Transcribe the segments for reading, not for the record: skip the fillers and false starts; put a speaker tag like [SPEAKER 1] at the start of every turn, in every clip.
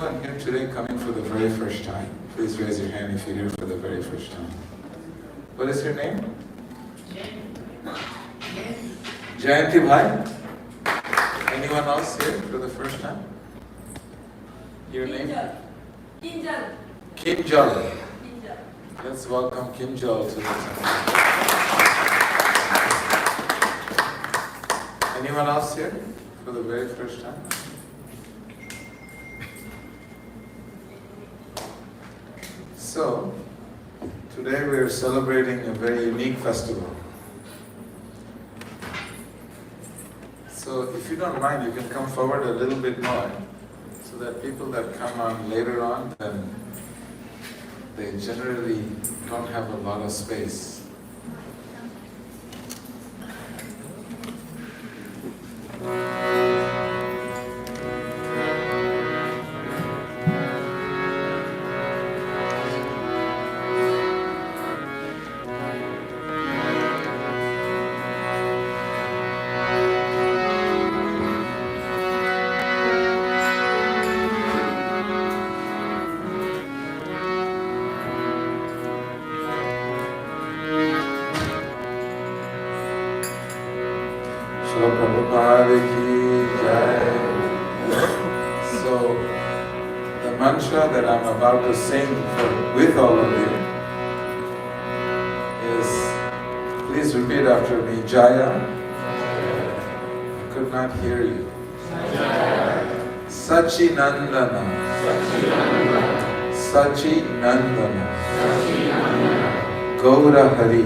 [SPEAKER 1] anyone here today coming for the very first time? Please raise your hand if you're here for the very first time. What is your name? Jayanti Bhai? Anyone else here for the first time? Your name?
[SPEAKER 2] Kinjal.
[SPEAKER 1] Kinjal. Let's welcome Kinjal to the temple. Anyone else here for the very first time? So, today we are celebrating a very unique festival. So, if you don't mind, you can come forward a little bit more, so that people that come on later on, then they generally don't have a lot of space. So, the mantra that I'm about to sing with all of you is, please repeat after me, Jaya. I could not hear you. Sachinandana. Sachinandana. Gaura Hari.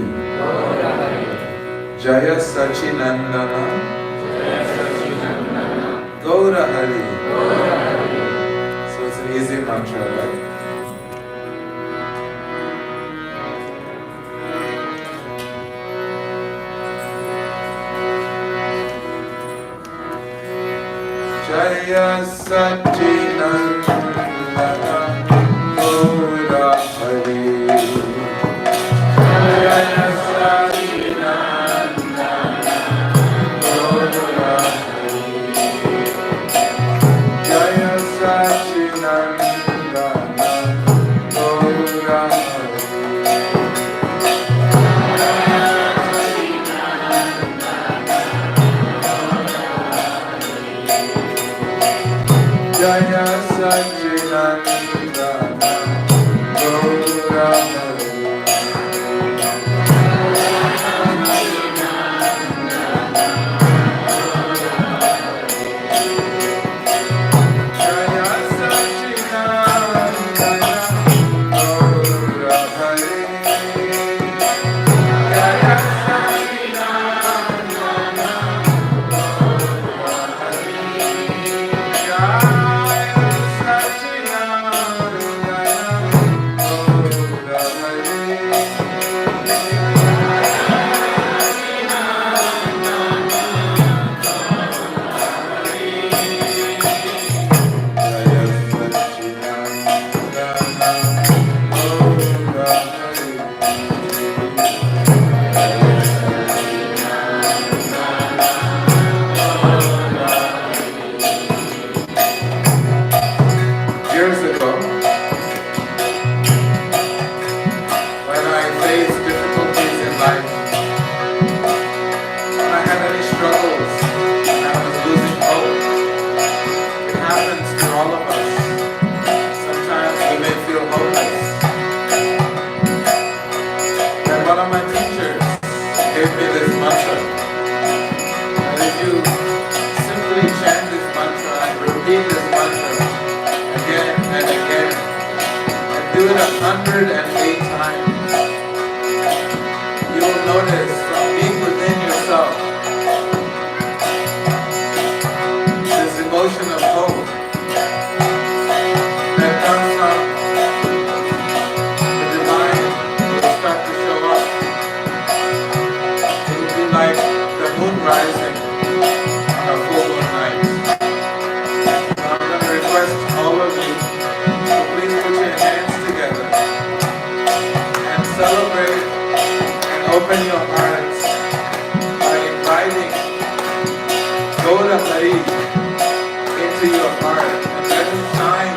[SPEAKER 1] Jaya Sachinandana. Gaura Hari. So it's an easy mantra, right? Jaya Sachinandana Gaura Hari. Jaya Jaya Sachinandana Gaura Hari. Jaya Sachinandana Gaura Hari. Jaya Years ago, when I faced difficulties in life, when I had any struggles, when I was losing hope, it happens to all of us. Sometimes we may feel hopeless. And one of my teachers gave me this mantra, that if you simply chant this mantra and repeat this mantra again and again, and do it 108 times, you will notice from deep within yourself this emotion of hope that comes from the divine will start to show up. It will be like the moon rising on a full moon night. I'm going to request all of you to please put your hands together and celebrate and open your hearts by inviting Gaura Hari into your heart and let it shine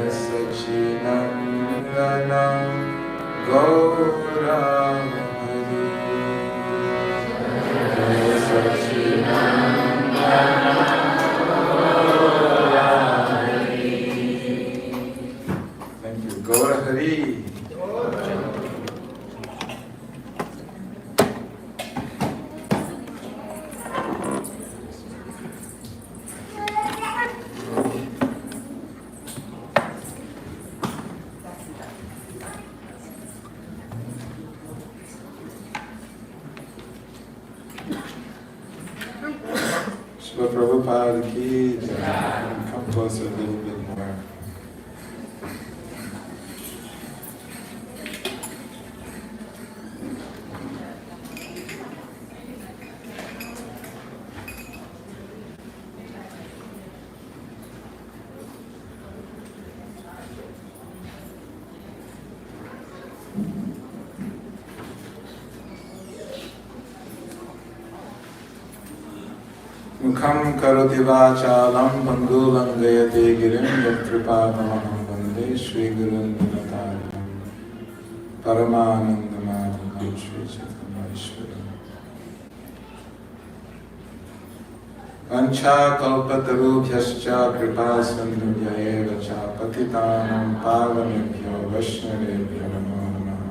[SPEAKER 1] Sachinandana Gaura Hari Jai Sachinandana Gaura Hari. Thank you. Gaura Hari. Srila Prabhupada ki jai. Come closer a little bit more. Mukham karoti vachalam bandhulam gayate girim yatripadamaham vande Shri Gurun Vinataram Paramanandamadhakam Shri Chaitanya Ishwaram. Vancha kalpatarubhyascha kripa sindhubhyaeva cha patitanam pavanebhyo vaishnavebhyo namo namaha.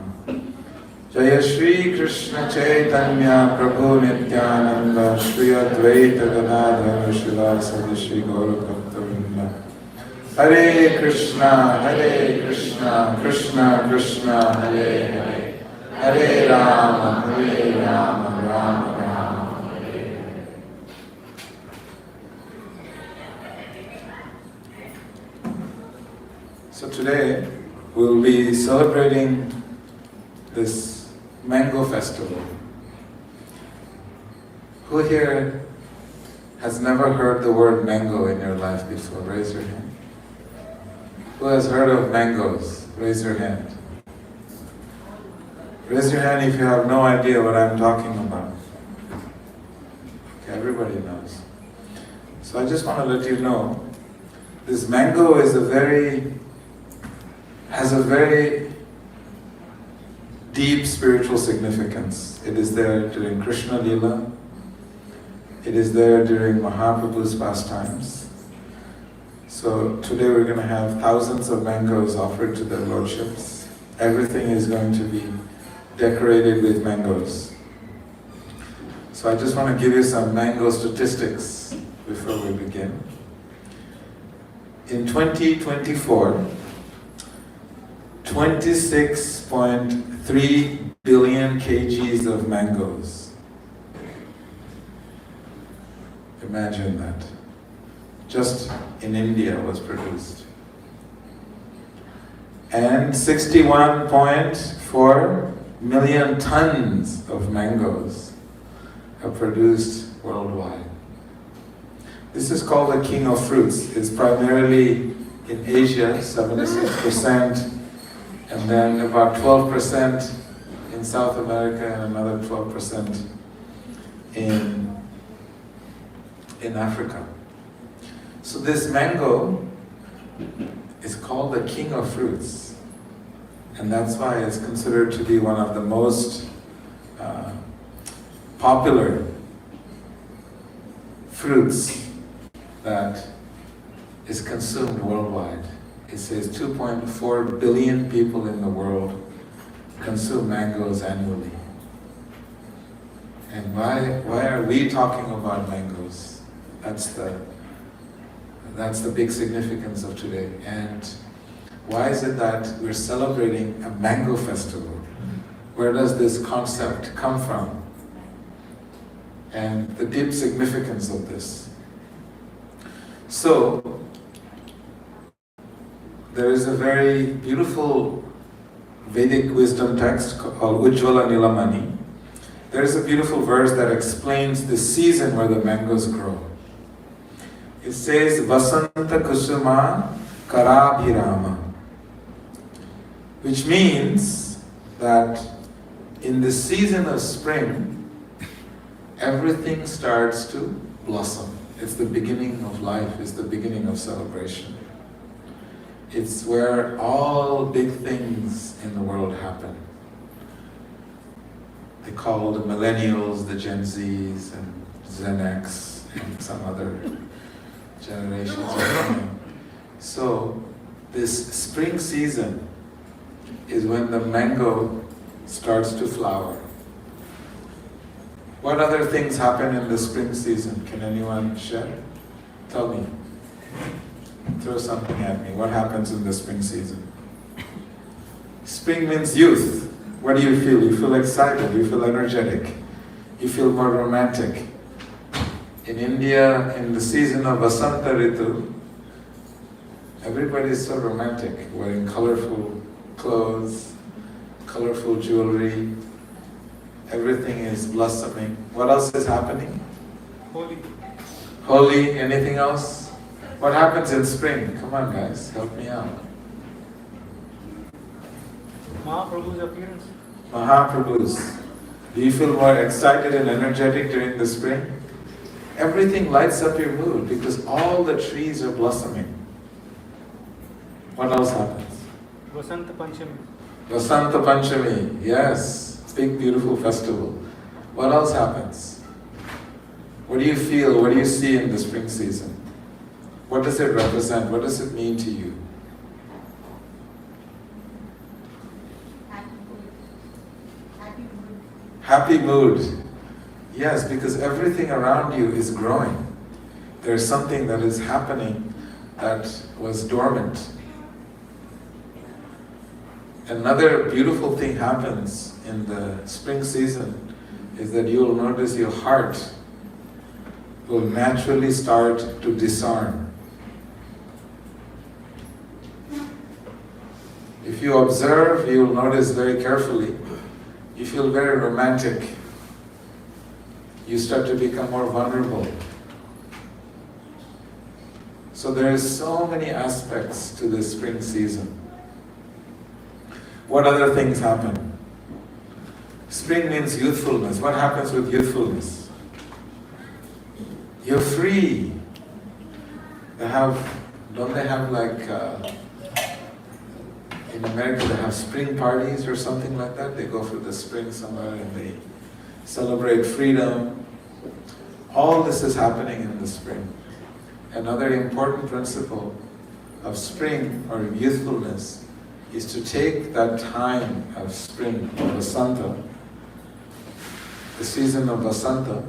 [SPEAKER 1] Jaya Shri Krishna Chaitanya Prabhu Nityananda Shri Advaita Gadadhara Shivasadi Shri Gaura Bhaktavinda. Hare Krishna Krishna Krishna Hare Hare, Hare Rama Rama Rama Hare Hare. So today we'll be celebrating this mango festival. Who here has never heard the word mango in your life before? Raise your hand. Who has heard of mangoes? Raise your hand. Raise your hand if you have no idea what I'm talking about. Okay, everybody knows. So I just want to let you know, this mango has a very deep spiritual significance. It is there during Krishna Lila. It is there during Mahaprabhu's pastimes. So today we're going to have thousands of mangoes offered to their lordships. Everything is going to be decorated with mangoes. So I just want to give you some mango statistics before we begin. In 2024, 26.3 billion kgs of mangoes. Imagine that. Just in India was produced. And 61.4 million tons of mangoes are produced worldwide. This is called the king of fruits. It's primarily in Asia, 76%, and then about 12% in South America and another 12% in Africa. So this mango is called the king of fruits, and that's why it's considered to be one of the most popular fruits that is consumed worldwide. It says 2.4 billion people in the world consume mangoes annually. And why are we talking about mangoes? That's the big significance of today. And why is it that we're celebrating a mango festival? Where does this concept come from? And the deep significance of this. So, there is a very beautiful Vedic wisdom text called Ujjvala Nilamani. There is a beautiful verse that explains the season where the mangoes grow. It says, Vasanta Kusuma Karabhirama, which means that in the season of spring, everything starts to blossom. It's the beginning of life, it's the beginning of celebration. It's where all big things in the world happen. They call the millennials, the Gen Zs, and Gen X, and some other generations are coming. So, this spring season is when the mango starts to flower. What other things happen in the spring season? Can anyone share? Tell me. Throw something at me. What happens in the spring season? Spring means youth. What do you feel? You feel excited, you feel energetic, you feel more romantic. In India, in the season of Vasanta Ritu, everybody is so romantic, wearing colorful clothes, colorful jewelry. Everything is blossoming. What else is happening?
[SPEAKER 2] Holi.
[SPEAKER 1] Holi, anything else? What happens in spring? Come on guys, help me out.
[SPEAKER 2] Mahaprabhu's appearance.
[SPEAKER 1] Mahaprabhu's. Do you feel more excited and energetic during the spring? Everything lights up your mood because all the trees are blossoming. What else happens?
[SPEAKER 2] Vasanta Panchami.
[SPEAKER 1] Vasanta Panchami, yes, big beautiful festival. What else happens? What do you feel? What do you see in the spring season? What does it represent? What does it mean to you? Happy mood. Yes, because everything around you is growing. There's something that is happening that was dormant. Another beautiful thing happens in the spring season is that you'll notice your heart will naturally start to disarm. If you observe, you'll notice very carefully, you feel very romantic. You start to become more vulnerable. So there is so many aspects to the spring season. What other things happen? Spring means youthfulness. What happens with youthfulness? You're free. Don't they have like, in America they have spring parties or something like that? They go for the spring somewhere and they celebrate freedom. All this is happening in the spring. Another important principle of spring or youthfulness is to take that time of spring, Vasanta, the season of Vasanta,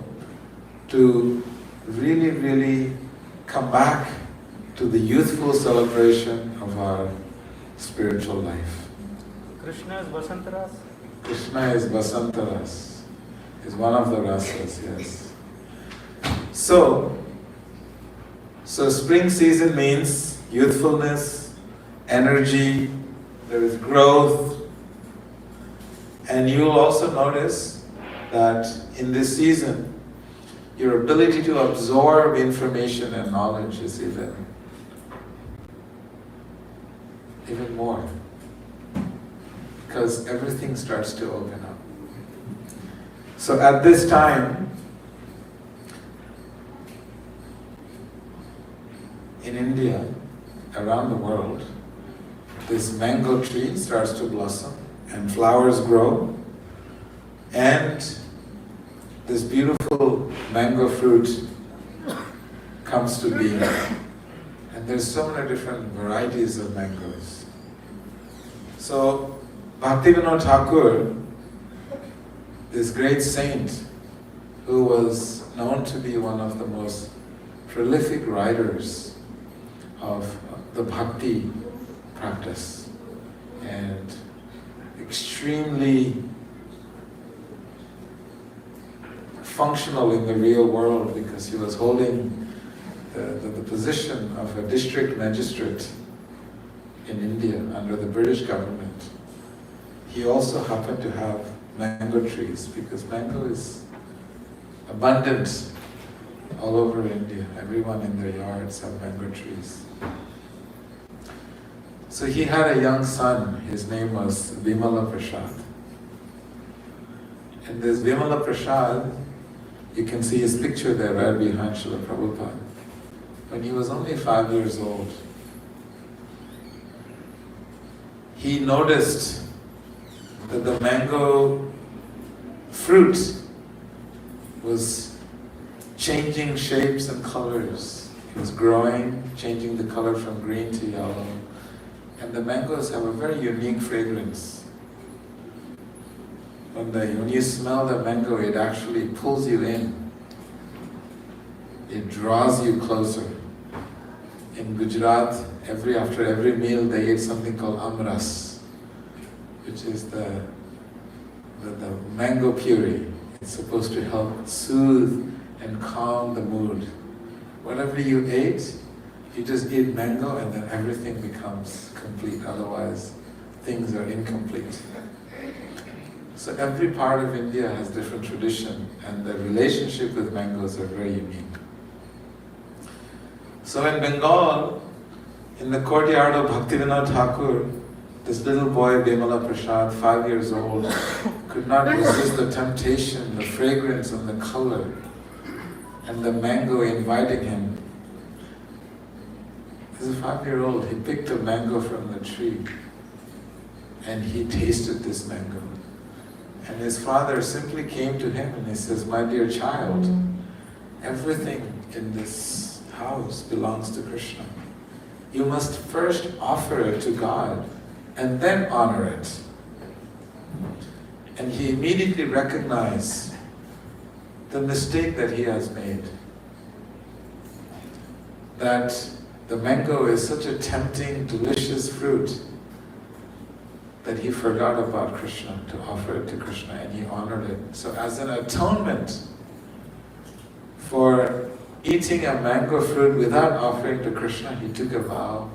[SPEAKER 1] to really, really come back to the youthful celebration of our spiritual life.
[SPEAKER 2] Krishna is Vasantaras.
[SPEAKER 1] Krishna is Vasantaras, is one of the rasas, yes. So spring season means youthfulness, energy, there is growth, and you will also notice that in this season, your ability to absorb information and knowledge is even more, because everything starts to open up. So at this time, in India, around the world, this mango tree starts to blossom and flowers grow, and this beautiful mango fruit comes to being. And there's so many different varieties of mangoes. So Bhaktivinoda Thakur, this great saint who was known to be one of the most prolific writers of the bhakti practice and extremely functional in the real world because he was holding the position of a district magistrate in India under the British government. He also happened to have mango trees because mango is abundant all over India. Everyone in their yards have mango trees. So he had a young son, his name was Vimala Prasad. And this Vimala Prasad, you can see his picture there right behind Srila Prabhupada. When he was only 5 years old, he noticed that the mango fruit was changing shapes and colors. It was growing, changing the color from green to yellow. And the mangoes have a very unique fragrance. When you smell the mango, it actually pulls you in. It draws you closer. In Gujarat, after every meal, they eat something called amras, which is the mango puree. It's supposed to help soothe and calm the mood. Whatever you ate, you just eat mango and then everything becomes complete. Otherwise, things are incomplete. So every part of India has different tradition, and the relationship with mangoes are very unique. So in Bengal, in the courtyard of Bhaktivinoda Thakur, this little boy, Bimala Prasad, 5 years old, could not resist the temptation, the fragrance and the color, and the mango inviting him. As a 5-year-old, he picked a mango from the tree, and he tasted this mango. And his father simply came to him and he says, "My dear child, everything in this house belongs to Krishna. You must first offer it to God and then honor it." And he immediately recognized the mistake that he has made. That the mango is such a tempting, delicious fruit that he forgot about Krishna, to offer it to Krishna, and he honored it. So as an atonement for eating a mango fruit without offering to Krishna, he took a vow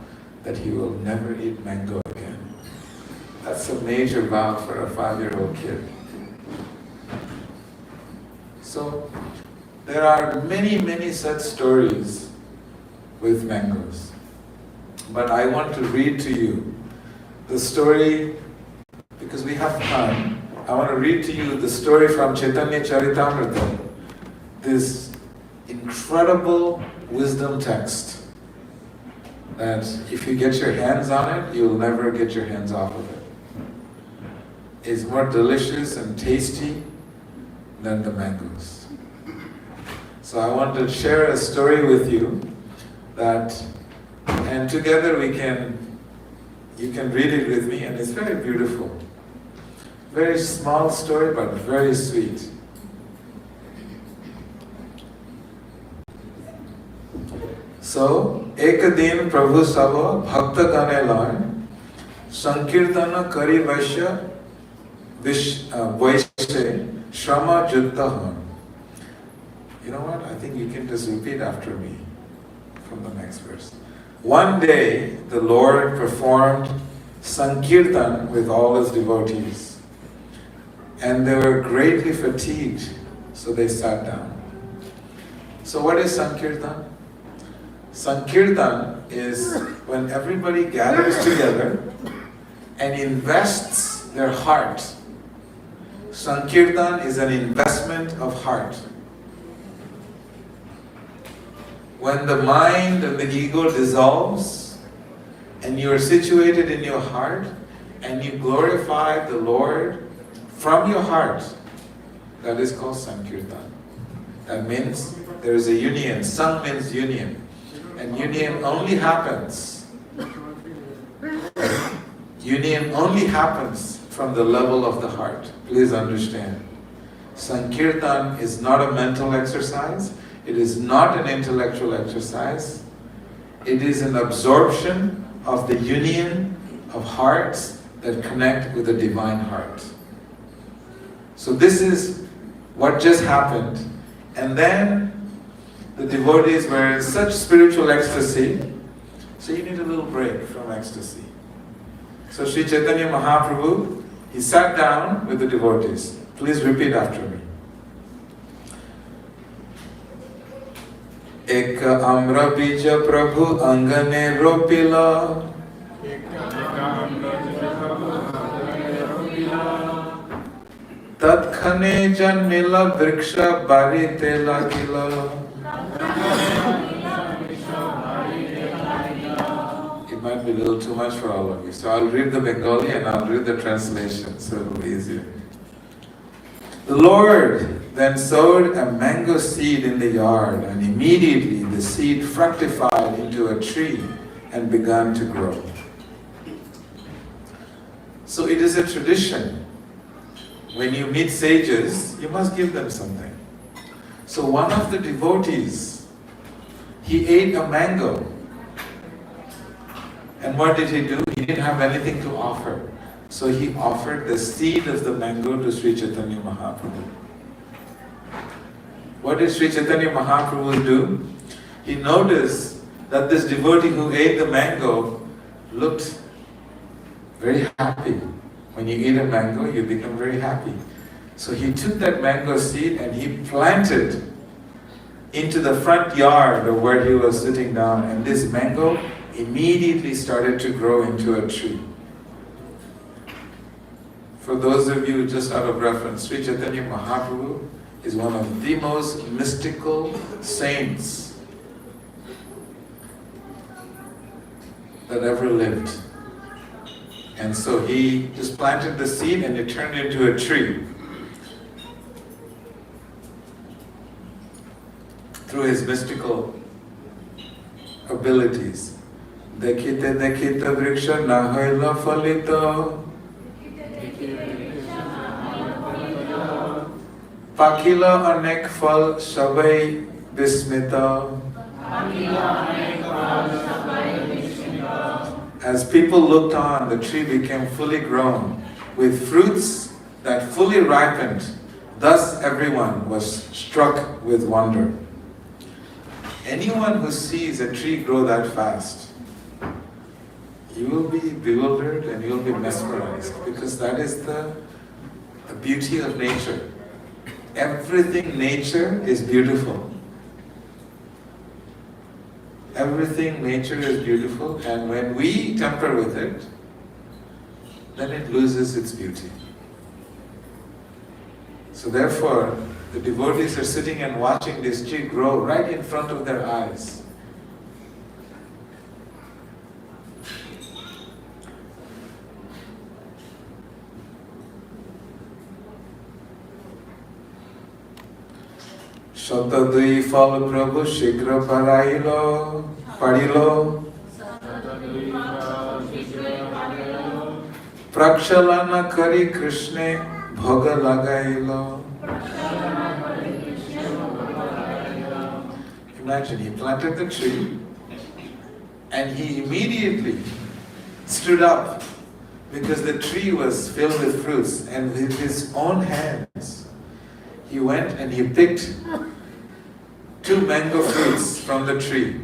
[SPEAKER 1] that he will never eat mango again. That's a major vow for a 5-year-old kid. So there are many, many such stories with mangoes. But I want to read to you the story, because we have time. I want to read to you the story from Chaitanya Charitamrita, this incredible wisdom text that if you get your hands on it, you'll never get your hands off of it. It's more delicious and tasty than the mangoes. So I want to share a story with you and together you can read it with me, and it's very beautiful. Very small story, but very sweet. So, एक दिन प्रभु सब भक्त गणे लय संकीर्तन करी वैश्य श्रम युक्त हन. You know what? I think you can just repeat after me from the next verse. One day, the Lord performed Sankirtan with all his devotees, and they were greatly fatigued, so they sat down. So what is Sankirtan? Sankirtan is when everybody gathers together and invests their heart. Sankirtan is an investment of heart. When the mind and the ego dissolves and you are situated in your heart and you glorify the Lord from your heart, that is called Sankirtan. That means there is a union. Sang means union. And union only happens from the level of the heart. Please understand. Sankirtan is not a mental exercise. It is not an intellectual exercise. It is an absorption of the union of hearts that connect with the divine heart. So this is what just happened. And then the devotees were in such spiritual ecstasy, so you need a little break from ecstasy. So Sri Chaitanya Mahaprabhu, he sat down with the devotees. Please repeat after me. Ek amra bija prabhu angane ropila. Tatkhane janmila vriksha bari te lagila. It might might be a little too much for all of you. So I'll read the Bengali and I'll read the translation so it'll be easier. The Lord then sowed a mango seed in the yard, and immediately the seed fructified into a tree and began to grow. So it is a tradition. When you meet sages, you must give them something. So one of the devotees, he ate a mango. And what did he do? He didn't have anything to offer. So he offered the seed of the mango to Sri Chaitanya Mahaprabhu. What did Sri Chaitanya Mahaprabhu do? He noticed that this devotee who ate the mango looked very happy. When you eat a mango, you become very happy. So he took that mango seed and he planted into the front yard of where he was sitting down, and this mango immediately started to grow into a tree. For those of you just out of reference, Sri Chaitanya Mahaprabhu is one of the most mystical saints that ever lived. And so he just planted the seed and it turned into a tree. Through his mystical abilities. Dekhite dekhite vriksha na hoila phalito. Pakila anek phal sabai bismita. As people looked on, the tree became fully grown, with fruits that fully ripened. Thus everyone was struck with wonder. Anyone who sees a tree grow that fast, you will be bewildered and you will be mesmerized, because that is the beauty of nature. Everything nature is beautiful. Everything nature is beautiful, and when we tamper with it, then it loses its beauty. So therefore, the devotees are sitting and watching this tree grow right in front of their eyes. Shatadui fal prabhu shigra parilo. Prakshalana kari Krishne bhoga lagailo. Imagine, he planted the tree and he immediately stood up because the tree was filled with fruits, and with his own hands he went and he picked 2 mango fruits from the tree.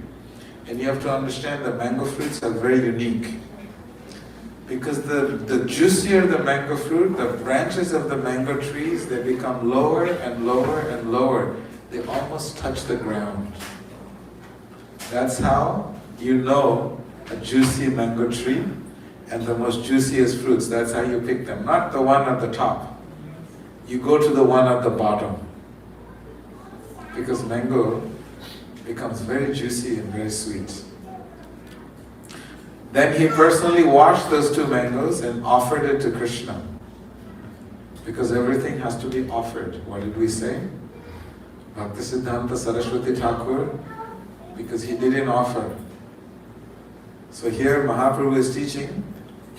[SPEAKER 1] And you have to understand the mango fruits are very unique, because the juicier the mango fruit, the branches of the mango trees, they become lower and lower and lower. They almost touch the ground. That's how you know a juicy mango tree and the most juiciest fruits. That's how you pick them. Not the one at the top. You go to the one at the bottom. Because mango becomes very juicy and very sweet. Then he personally washed those 2 mangoes and offered it to Krishna. Because everything has to be offered. What did we say? Bhaktisiddhanta Saraswati Thakur, because he didn't offer. So here Mahaprabhu is teaching,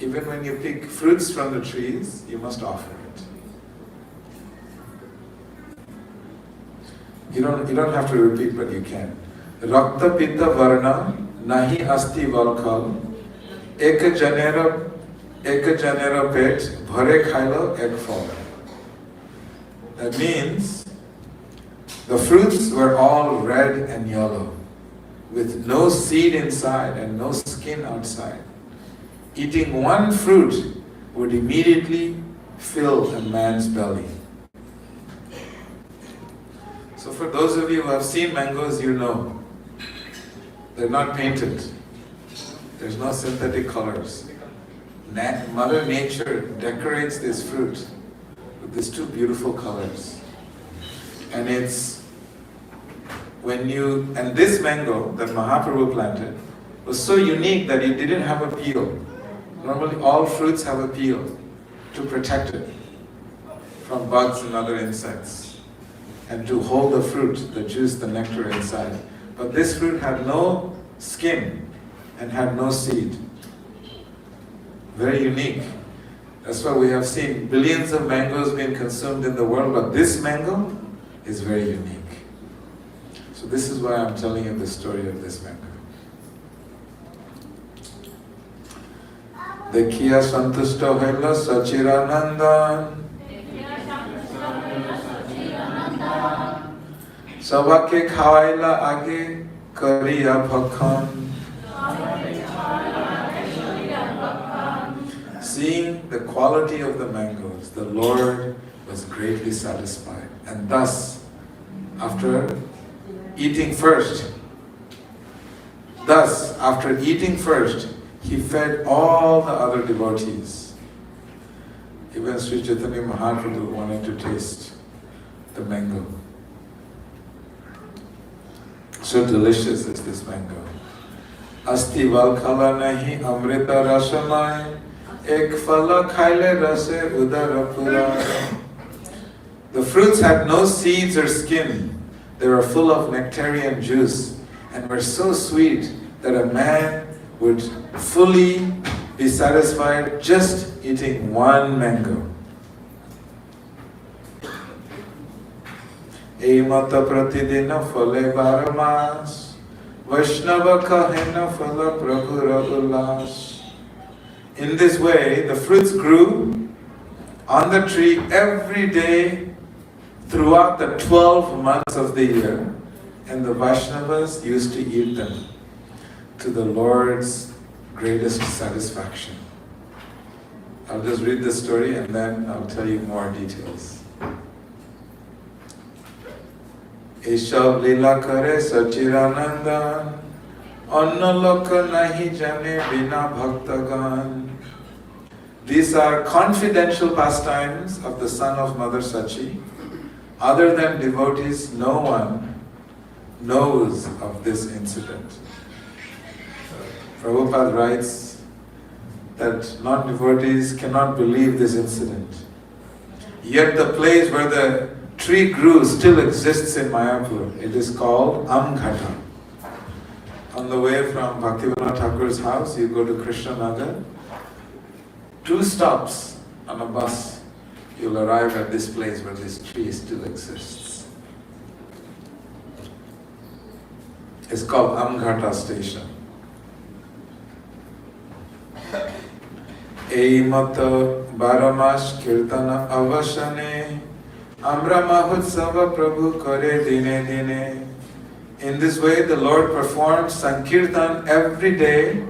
[SPEAKER 1] even when you pick fruits from the trees, you must offer it. You don't have to repeat, but you can. Rakta Pitta Varna Nahi Asti Valkal Ek Janera Pet Bhare Khailo Ek Phal. That means the fruits were all red and yellow, with no seed inside and no skin outside. Eating one fruit would immediately fill a man's belly. So for those of you who have seen mangoes, you know, they're not painted. There's no synthetic colors. Mother Nature decorates this fruit with these 2 beautiful colors. And it's and this mango that Mahaprabhu planted, was so unique that it didn't have a peel. Normally all fruits have a peel to protect it from bugs and other insects, and to hold the fruit, the juice, the nectar inside. But this fruit had no skin and had no seed. Very unique. That's why we have seen billions of mangoes being consumed in the world, but this mango is very unique. So this is why I'm telling you the story of this mango. Dekhiya santushta hoila sachiranandan, sabake khawaila age kariya bhakhan. Seeing the quality of the mangoes, the Lord was greatly satisfied. And thus, after eating first, he fed all the other devotees. Even Sri Chaitanya Mahaprabhu wanted to taste the mango. So delicious is this mango. Asti valkala nahi amrita rasamai, ek phala khaile rase udara pura. The fruits had no seeds or skin. They were full of nectarian juice and were so sweet that a man would fully be satisfied just eating one mango. Ei mata pratidina phale baramas, Vaishnava kahena phala prabhura ulas. In this way, the fruits grew on the tree every day throughout the 12 months of the year, and the Vaishnavas used to eat them to the Lord's greatest satisfaction. I'll just read the story and then I'll tell you more details. Ishav lila kare sachiranandan, anna lokha nahi jane bina bhaktagan. These are confidential pastimes of the son of Mother Sachi. Other than devotees, no one knows of this incident. Prabhupada writes that non-devotees cannot believe this incident. Yet the place where the tree grew still exists in Mayapur. It is called Amghata. On the way from Bhaktivinoda Thakur's house, you go to Krishna Nagar. 2 stops on a bus, you'll arrive at this place where this tree still exists. It's called Amghata station. Ei mata baramas kirtana avashane, amra mahotsava prabhu kare dine dine. In this way, the Lord performed Sankirtan every day,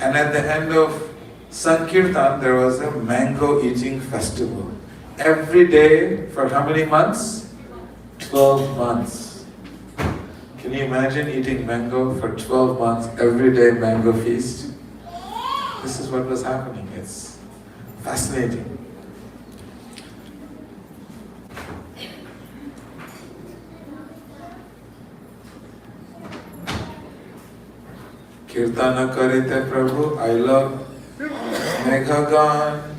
[SPEAKER 1] and at the end of Sankirtan, there was a mango eating festival. Every day for how many months? 12 months. Can you imagine eating mango for 12 months, every day mango feast? This is what was happening. It's fascinating. Kirtana karite Prabhu, I love Meghagan,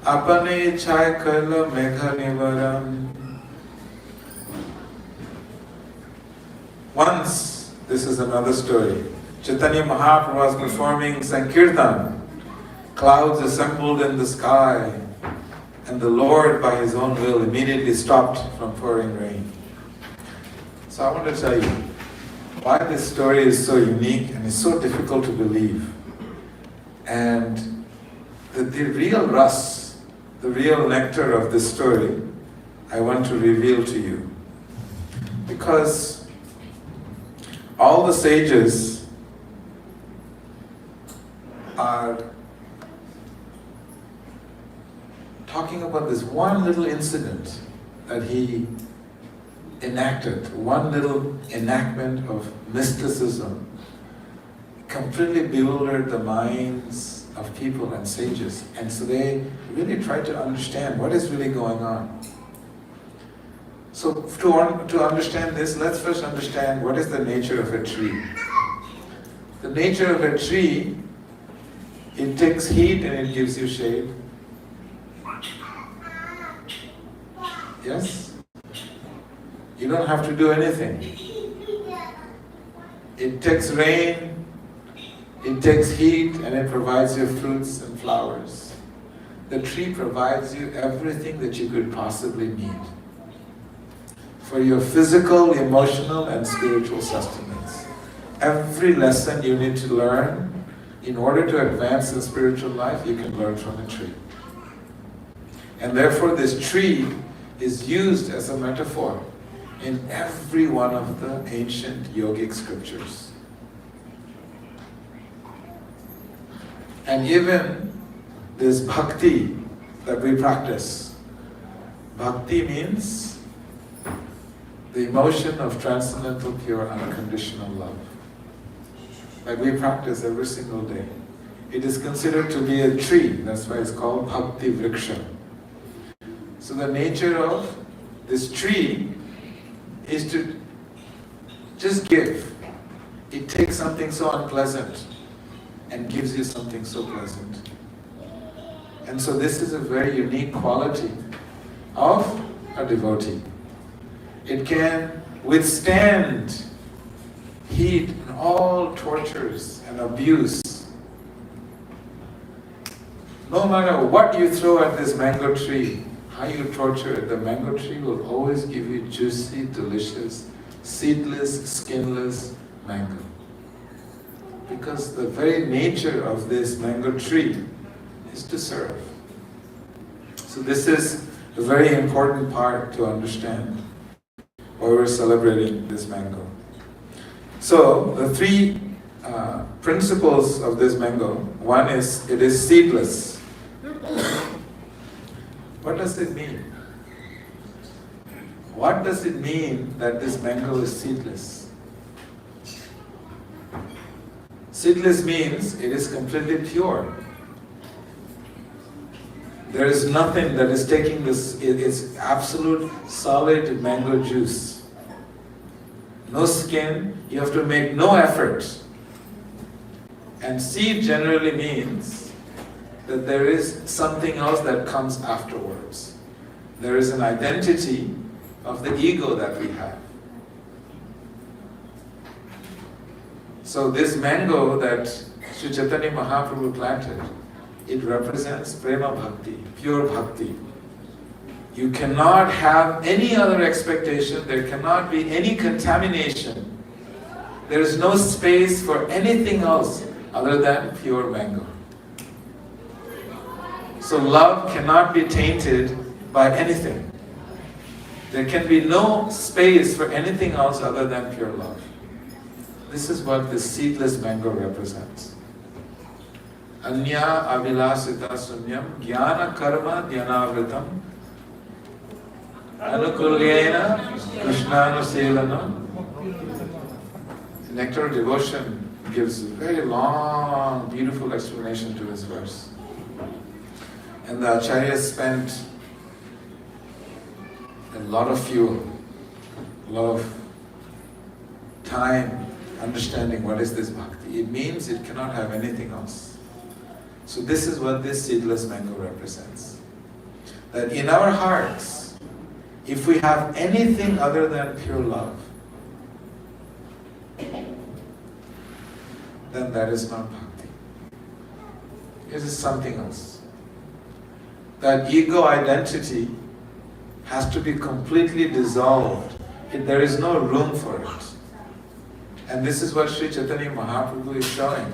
[SPEAKER 1] apane chai kala megha nivaram. Once, this is another story, Chaitanya Mahaprabhu was performing Sankirtan. Clouds assembled in the sky, and the Lord, by His own will, immediately stopped from pouring rain. So I want to tell you why this story is so unique and is so difficult to believe. And the real ras, the real nectar of this story, I want to reveal to you. Because all the sages are talking about this one little incident that he enacted, one little enactment of mysticism, completely bewildered the minds of people and sages. And so they really tried to understand what is really going on. So to understand this, let's first understand what is the nature of a tree. The nature of a tree, it takes heat and it gives you shade. Yes? You don't have to do anything. It takes rain, it takes heat, and it provides you fruits and flowers. The tree provides you everything that you could possibly need for your physical, emotional, and spiritual sustenance. Every lesson you need to learn in order to advance in spiritual life, you can learn from a tree. And therefore this tree is used as a metaphor in every one of the ancient yogic scriptures. And even this bhakti that we practice, bhakti means the emotion of transcendental, pure, unconditional love. Like we practice every single day. It is considered to be a tree, that's why it's called bhakti vriksha. So the nature of this tree is to just give. It takes something so unpleasant and gives you something so pleasant. And so this is a very unique quality of a devotee. It can withstand heat and all tortures and abuse. No matter what you throw at this mango tree, how you torture it, the mango tree will always give you juicy, delicious, seedless, skinless mango. Because the very nature of this mango tree is to serve. So this is a very important part to understand why we're celebrating this mango. So the three principles of this mango, one is it is seedless. What does it mean? What does it mean that this mango is seedless? Seedless means it is completely pure. There is nothing that is taking this, it's absolute solid mango juice. No skin, you have to make no effort. And seed generally means that there is something else that comes afterwards. There is an identity of the ego that we have. So this mango that Sri Chaitanya Mahaprabhu planted, it represents prema bhakti, pure bhakti. You cannot have any other expectation, there cannot be any contamination. There is no space for anything else other than pure mango. So love cannot be tainted by anything. There can be no space for anything else other than pure love. This is what this seedless mango represents. Anya avilasita sunyam jnana karma dhyanavritam anukulyena krishnanuselanam. Nectar of Devotion gives a very long, beautiful explanation to this verse. And the Acharyas spent a lot of fuel, a lot of time understanding what is this bhakti. It means it cannot have anything else. So this is what this seedless mango represents. That in our hearts, if we have anything other than pure love, then that is not bhakti. It is something else. That ego identity has to be completely dissolved. There is no room for it. And this is what Sri Chaitanya Mahaprabhu is showing.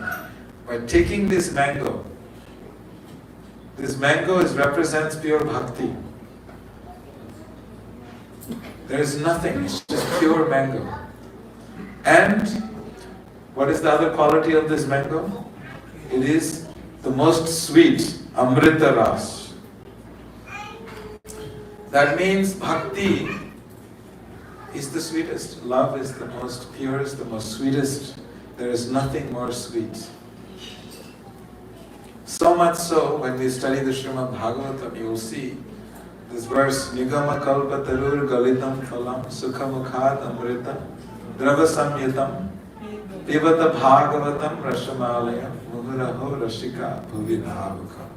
[SPEAKER 1] By taking this mango represents pure bhakti. There is nothing, it's just pure mango. And what is the other quality of this mango? It is the most sweet, amrita ras. That means bhakti is the sweetest. Love is the most purest, the most sweetest. There is nothing more sweet. So much so, when we study the Srimad Bhagavatam, you will see this verse, Nigama kalpa tarur galitam phalam sukha mukhad amrita drava samyatam pivata bhagavatam rasamalayam muhuraho rashika bhuvinavukam.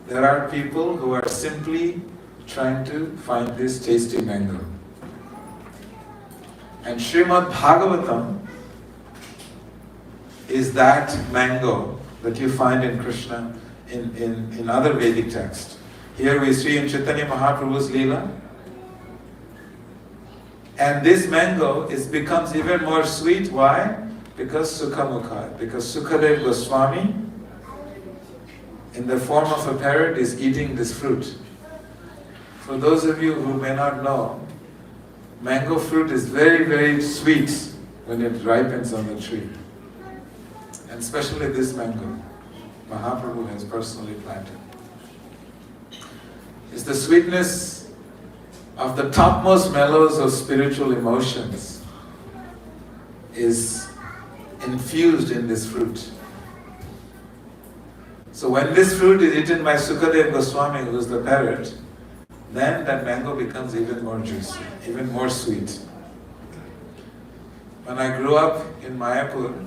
[SPEAKER 1] There are people who are simply trying to find this tasty mango. And Srimad Bhagavatam is that mango that you find in Krishna in other Vedic texts. Here we see in Chaitanya Mahaprabhu's Leela. And this mango becomes even more sweet. Why? Because Sukha Mukha. Because Sukadev Goswami, in the form of a parrot, is eating this fruit. For those of you who may not know, mango fruit is very, very sweet when it ripens on the tree. And especially this mango, Mahaprabhu has personally planted. It's the sweetness of the topmost mellows of spiritual emotions is infused in this fruit. So when this fruit is eaten by Sukadev Goswami, who is the parrot, then that mango becomes even more juicy, even more sweet. When I grew up in Mayapur,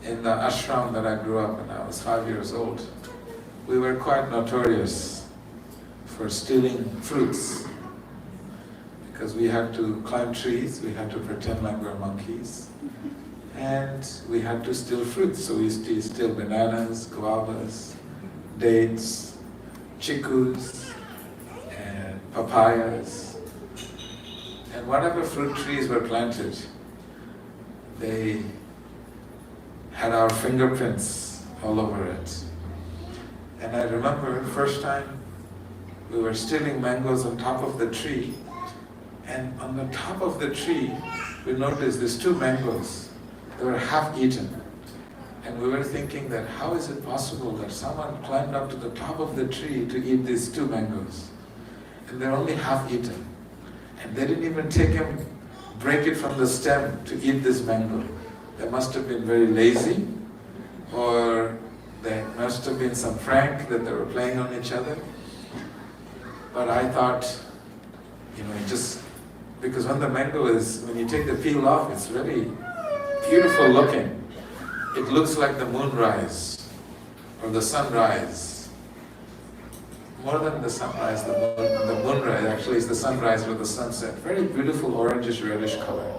[SPEAKER 1] in the ashram that I grew up when I was 5 years old, we were quite notorious for stealing fruits. Because we had to climb trees, we had to pretend like we were monkeys, and we had to steal fruits. So we used to steal bananas, guavas, dates, chicus, and papayas. And whatever fruit trees were planted, they had our fingerprints all over it. And I remember first time we were stealing mangoes on top of the tree, and on the top of the tree we noticed these two mangoes. They were half eaten. And we were thinking that how is it possible that someone climbed up to the top of the tree to eat these two mangoes? And they're only half eaten. And they didn't even break it from the stem to eat this mango. They must have been very lazy, or there must have been some prank that they were playing on each other. But I thought, because when the mango when you take the peel off, it's very beautiful looking. It looks like the moonrise or the sunrise. More than the sunrise, the moonrise actually is the sunrise or the sunset. Very beautiful orangish reddish color.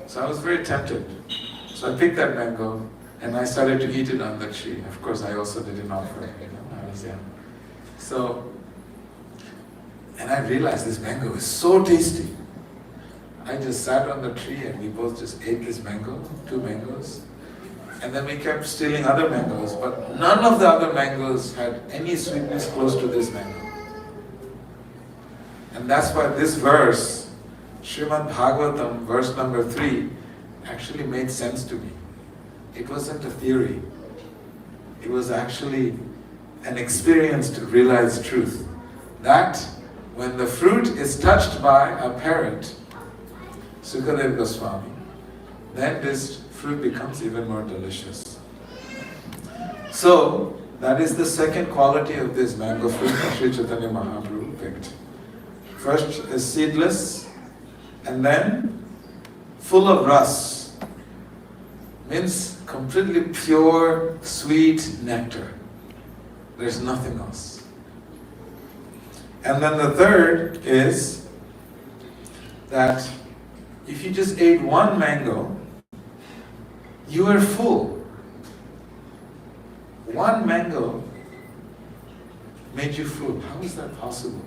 [SPEAKER 1] So I was very tempted. So I picked that mango and I started to eat it on the tree. Of course, I also didn't offer it, I was young. And I realized this mango is so tasty. I just sat on the tree and we both just ate this mango, 2 mangoes. And then we kept stealing other mangoes, but none of the other mangoes had any sweetness close to this mango. And that's why this verse, Srimad Bhagavatam, verse number 3, actually made sense to me. It wasn't a theory. It was actually an experience to realize truth. That when the fruit is touched by a parrot, Sukadev Goswami, then this fruit becomes even more delicious. So, that is the second quality of this mango fruit that Sri Chaitanya Mahaprabhu picked. First is seedless, and then full of ras. Means completely pure, sweet nectar. There's nothing else. And then the third is that if you just ate one mango, you are full. One mango made you full. How is that possible?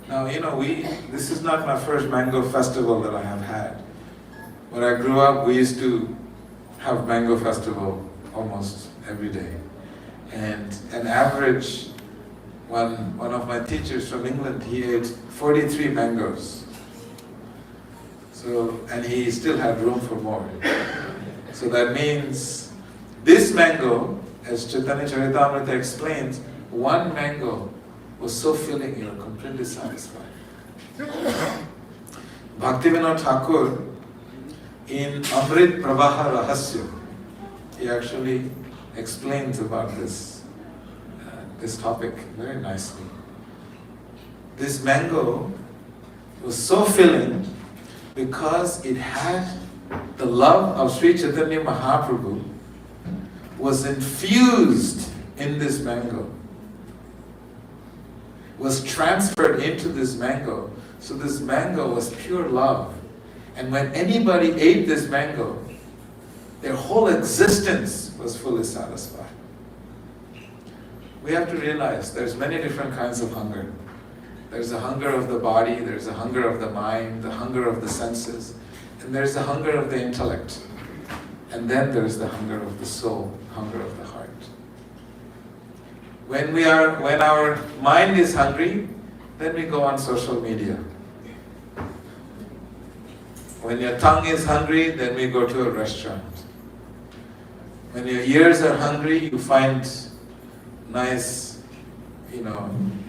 [SPEAKER 1] Now, this is not my first mango festival that I have had. When I grew up, we used to have mango festival almost every day. And an average, one of my teachers from England, he ate 43 mangoes. And he still had room for more. So that means this mango, as Chaitanya Charitamrita explains, one mango was so filling, you are completely satisfied. Bhaktivinoda Thakur, in Amrit Pravaha Rahasya, he actually explains about this topic very nicely. this mango was so filling because it had the love of Sri Chaitanya Mahaprabhu was infused in this mango, was transferred into this mango. So this mango was pure love. And when anybody ate this mango, their whole existence was fully satisfied. We have to realize there's many different kinds of hunger. There's a hunger of the body, there's a hunger of the mind, the hunger of the senses, and there's the hunger of the intellect. And then there's the hunger of the soul, hunger of the heart. When our mind is hungry, then we go on social media. When your tongue is hungry, then we go to a restaurant. When your ears are hungry, you find nice,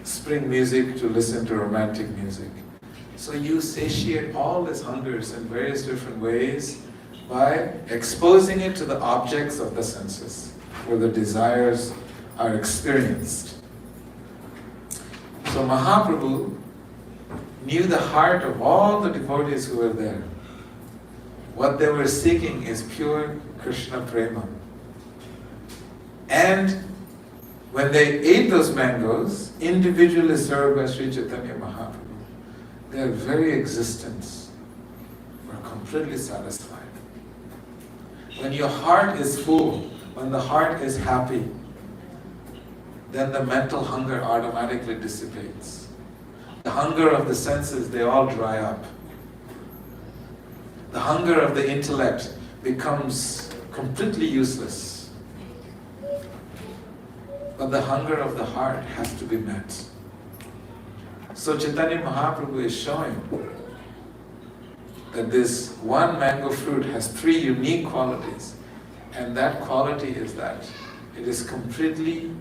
[SPEAKER 1] spring music to listen to romantic music. So you satiate all these hungers in various different ways by exposing it to the objects of the senses, where the desires are experienced. So Mahaprabhu knew the heart of all the devotees who were there. What they were seeking is pure Krishna prema. And when they ate those mangoes, individually served by Sri Chaitanya Mahaprabhu, their very existence were completely satisfied. When your heart is full, when the heart is happy, then the mental hunger automatically dissipates. The hunger of the senses, they all dry up. The hunger of the intellect becomes completely useless. But the hunger of the heart has to be met. So Chaitanya Mahaprabhu is showing that this one mango fruit has three unique qualities. And that quality is that it is completely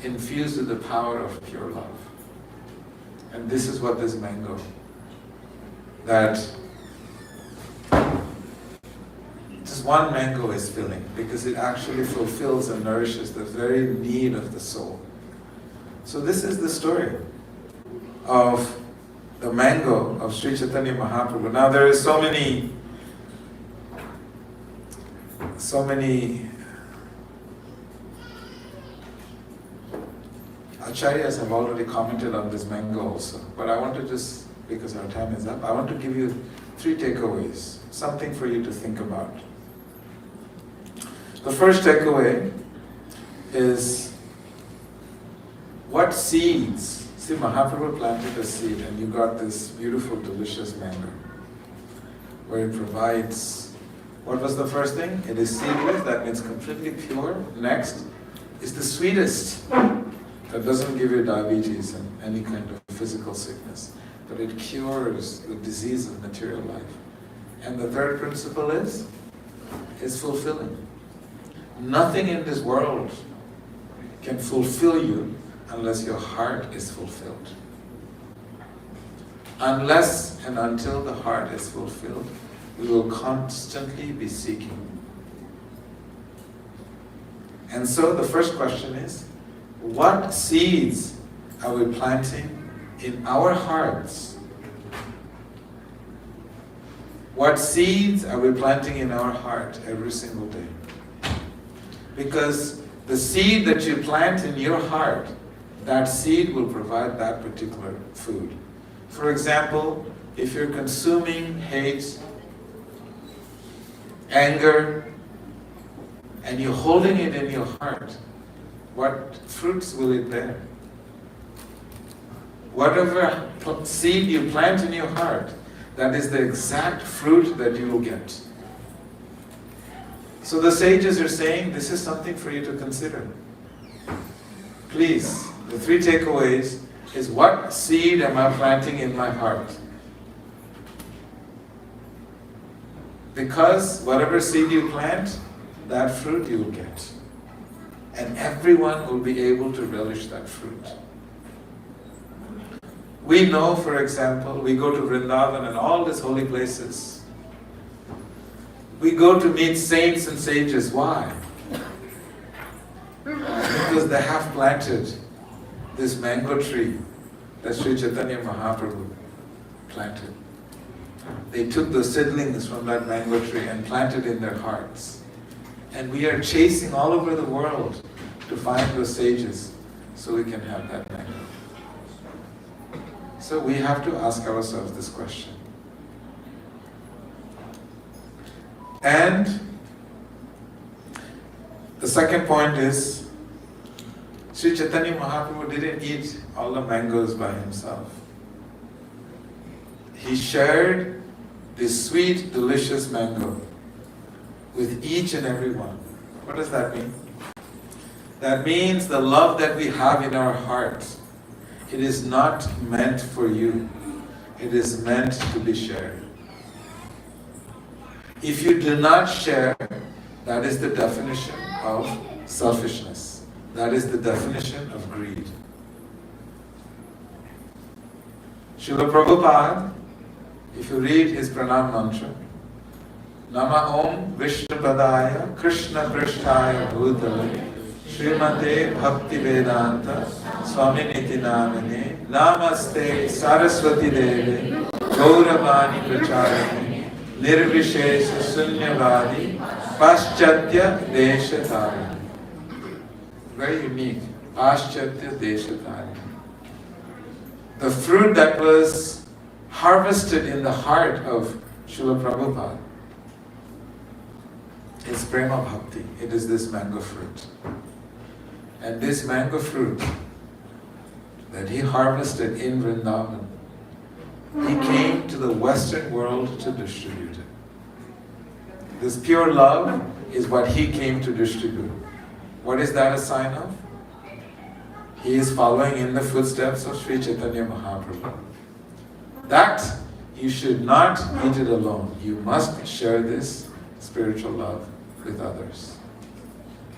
[SPEAKER 1] infused with the power of pure love. And this is what this mango, that this one mango is filling, because it actually fulfills and nourishes the very need of the soul. So this is the story of the mango of Sri Chaitanya Mahaprabhu. Now there is so many acharyas have already commented on this mango also. But I want to just, because our time is up, I want to give you 3 takeaways, something for you to think about. The first takeaway is what seeds. See, Mahaprabhu planted a seed and you got this beautiful, delicious mango, where it provides, what was the first thing? It is seedless, that means completely pure. Next is the sweetest. That doesn't give you diabetes and any kind of physical sickness, but it cures the disease of material life. And the third principle is fulfilling. Nothing in this world can fulfill you unless your heart is fulfilled. Unless and until the heart is fulfilled, we will constantly be seeking. And so the first question is, what seeds are we planting in our hearts? What seeds are we planting in our heart every single day? Because the seed that you plant in your heart, that seed will provide that particular food. For example, if you're consuming hate, anger, and you're holding it in your heart, what fruits will it bear? Whatever seed you plant in your heart, that is the exact fruit that you will get. So the sages are saying this is something for you to consider. Please, the 3 takeaways is, what seed am I planting in my heart? Because whatever seed you plant, that fruit you will get. And everyone will be able to relish that fruit. We know, for example, we go to Vrindavan and all these holy places. We go to meet saints and sages. Why? Because they have planted this mango tree that Sri Chaitanya Mahaprabhu planted. They took the seedlings from that mango tree and planted in their hearts. And we are chasing all over the world to find those sages so we can have that mango. So we have to ask ourselves this question. And the second point is, Sri Chaitanya Mahaprabhu didn't eat all the mangoes by himself. He shared this sweet, delicious mango with each and every one. What does that mean? That means the love that we have in our hearts, it is not meant for you. It is meant to be shared. If you do not share, that is the definition of selfishness. That is the definition of greed. Srila Prabhupada, if you read his pranam mantra, Nama Om Vishnupadaya Krishna Prishtaya Bhutale Srimate Bhakti Vedanta Swaminiti Namine Namaste Saraswati Devi Gauravani Pracharani Nirvishesha Sunyavadi Paschatya Deshatari. Very unique. Paschatya Deshatari. The fruit that was harvested in the heart of Srila Prabhupada is Prema Bhakti. It is this mango fruit. And this mango fruit that he harvested in Vrindavan, he came to the Western world to distribute it. This pure love is what he came to distribute. What is that a sign of? He is following in the footsteps of Sri Chaitanya Mahaprabhu. That you should not eat it alone. You must share this spiritual love with others.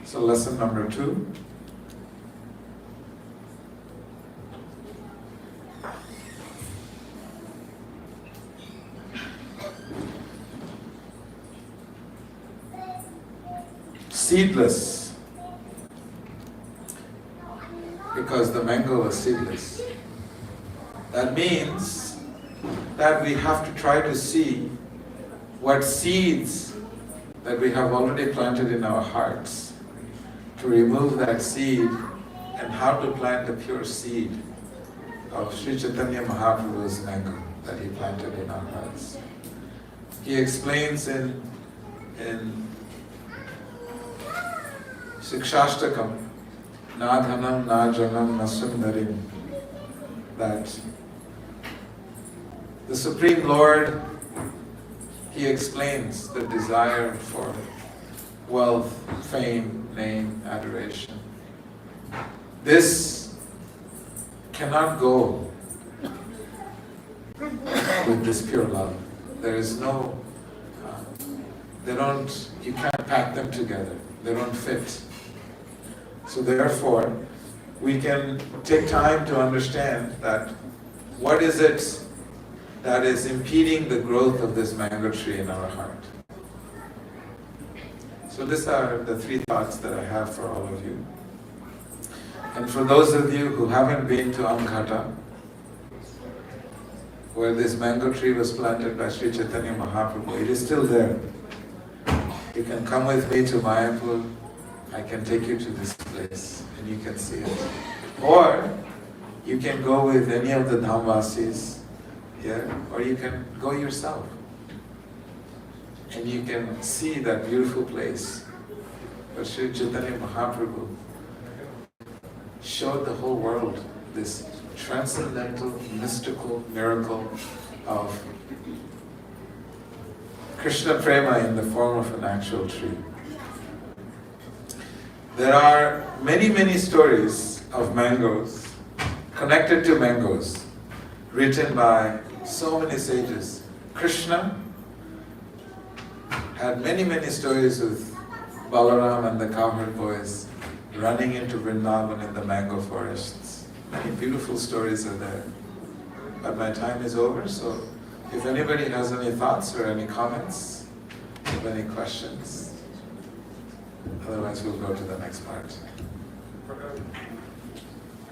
[SPEAKER 1] So lesson number 2. Seedless. Because the mango was seedless. That means that we have to try to see what seeds that we have already planted in our hearts, to remove that seed, and how to plant the pure seed of Sri Chaitanya Mahaprabhu's mango that he planted in our hearts. He explains in Sikshashtakam, Na dhanam, na janam, na sundarim, that the Supreme Lord, he explains the desire for wealth, fame, name, adoration. This cannot go with this pure love. There is no, you can't pack them together. They don't fit. So therefore, we can take time to understand that what is it that is impeding the growth of this mango tree in our heart. So these are the 3 thoughts that I have for all of you. And for those of you who haven't been to Amghata, where this mango tree was planted by Sri Chaitanya Mahaprabhu, it is still there. You can come with me to Mayapur. I can take you to this place and you can see it. Or you can go with any of the Dhamvasis here, or you can go yourself. And you can see that beautiful place where Sri Chaitanya Mahaprabhu showed the whole world this transcendental, mystical miracle of Krishna Prema in the form of an actual tree. There are many, many stories of mangoes, connected to mangoes, written by so many sages. Krishna had many, many stories with Balaram and the cowherd boys running into Vrindavan in the mango forests. Many beautiful stories are there. But my time is over, so if anybody has any thoughts or any comments, or any questions, otherwise we'll go to the next part.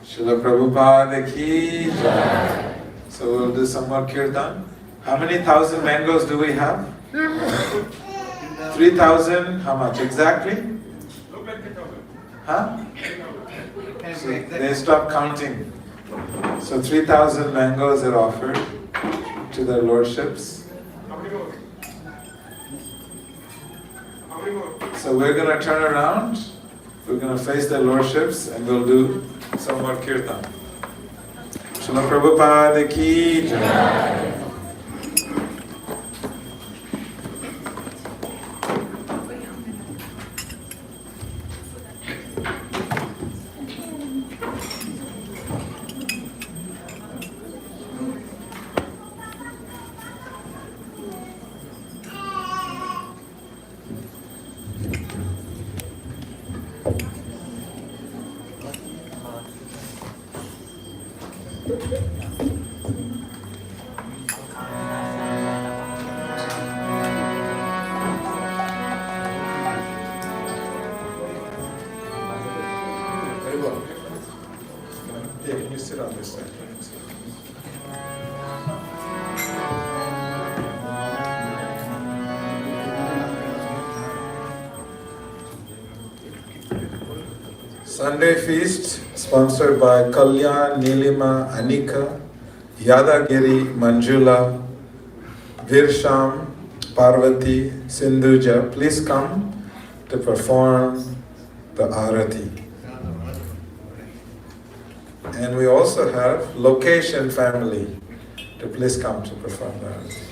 [SPEAKER 1] Srila Prabhupada ki jai. So we'll do some more kirtan. How many thousand mangoes do we have? 3,000. How much exactly? Huh? So they stopped counting. So 3,000 mangoes are offered to their lordships. So we're going to turn around, we're going to face their lordships, and we'll do some more kirtan. Srila Prabhupada ki jai. Very well. Yeah, can you sit on this side? Sunday feast sponsored by Kalyan, Nilima, Anika, Yadagiri, Manjula, Virsham, Parvati, Sindhuja. Please come to perform the Arati. And we also have Location family to please come to perform the Arati.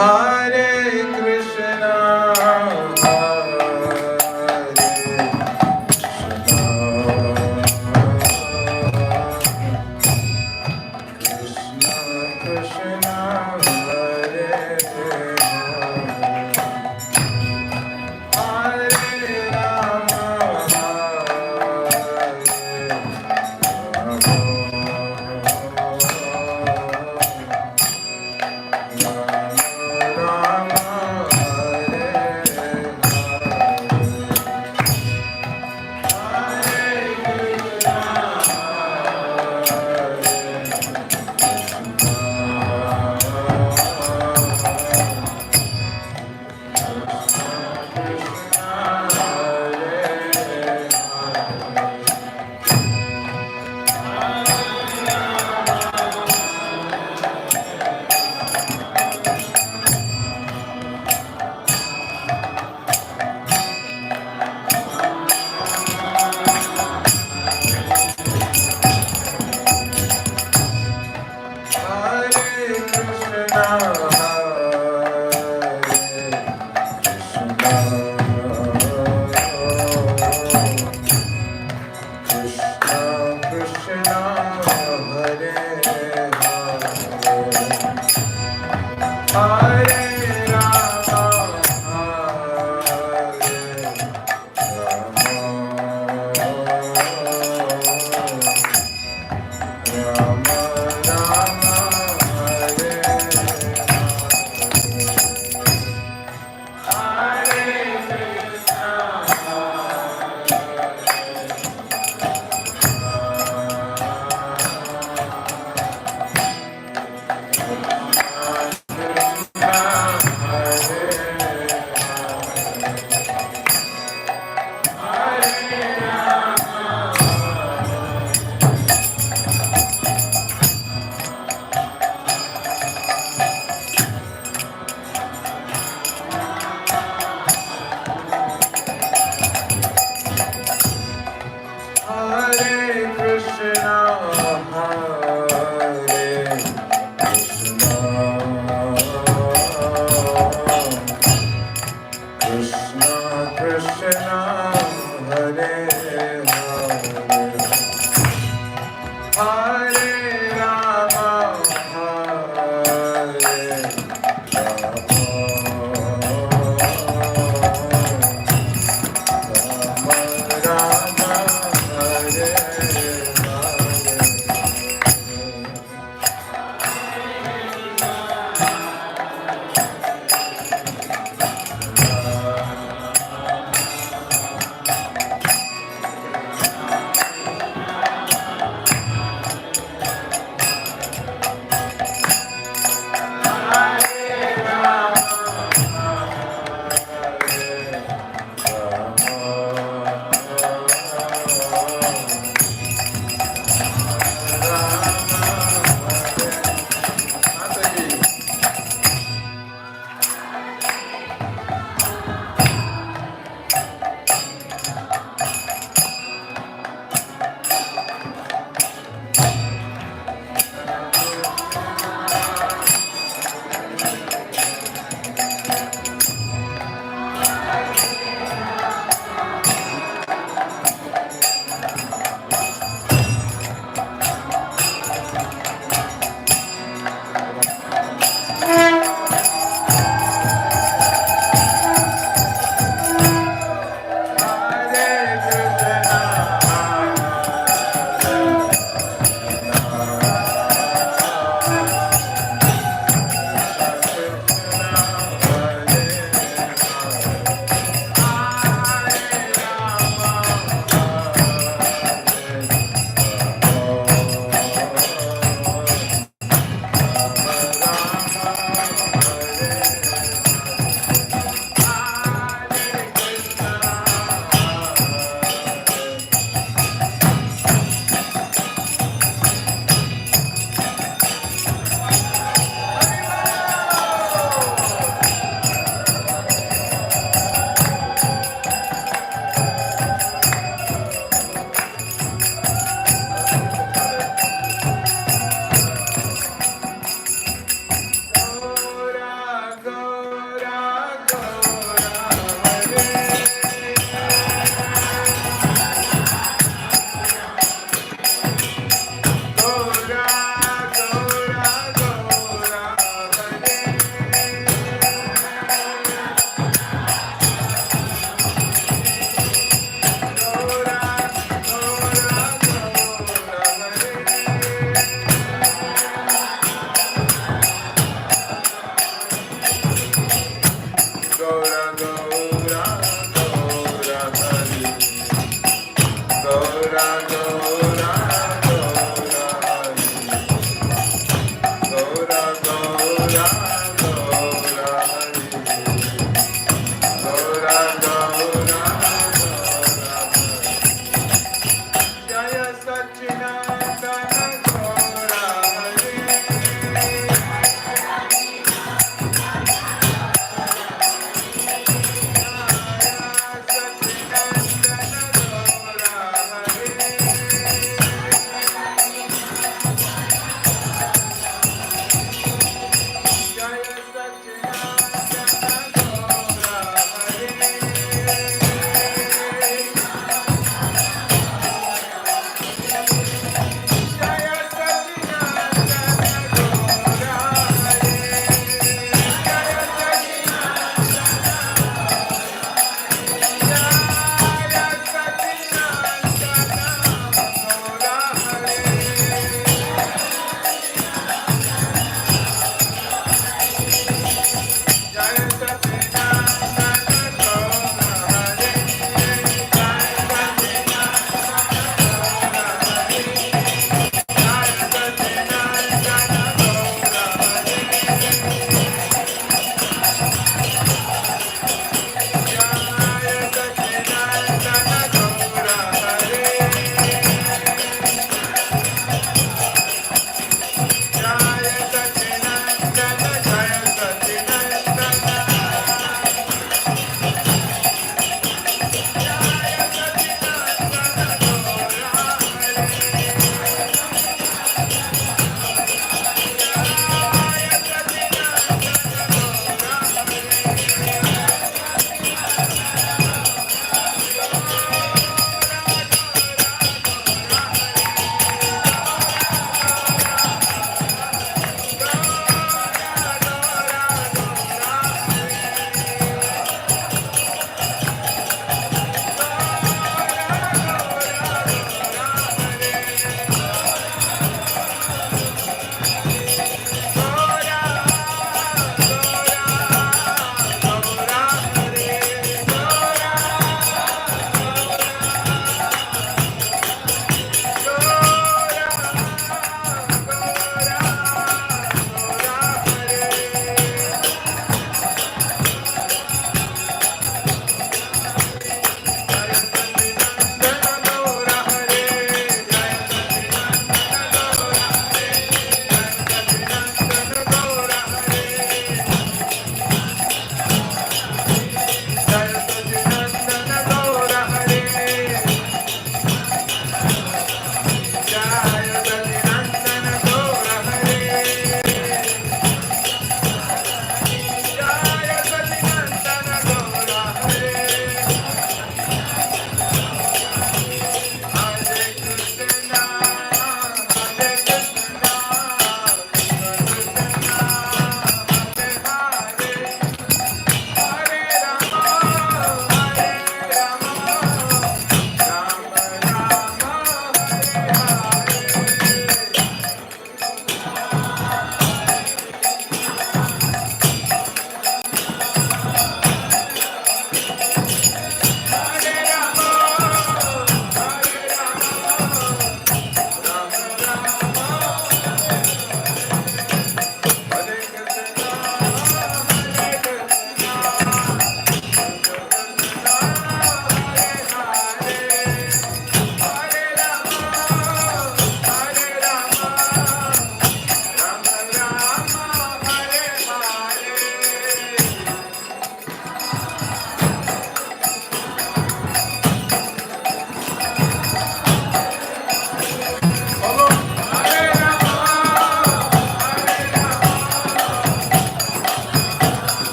[SPEAKER 1] Hare Krishna, Hare Krishna, Krishna, Hare Hare Rama, Hare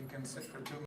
[SPEAKER 1] You can sit for 2 minutes.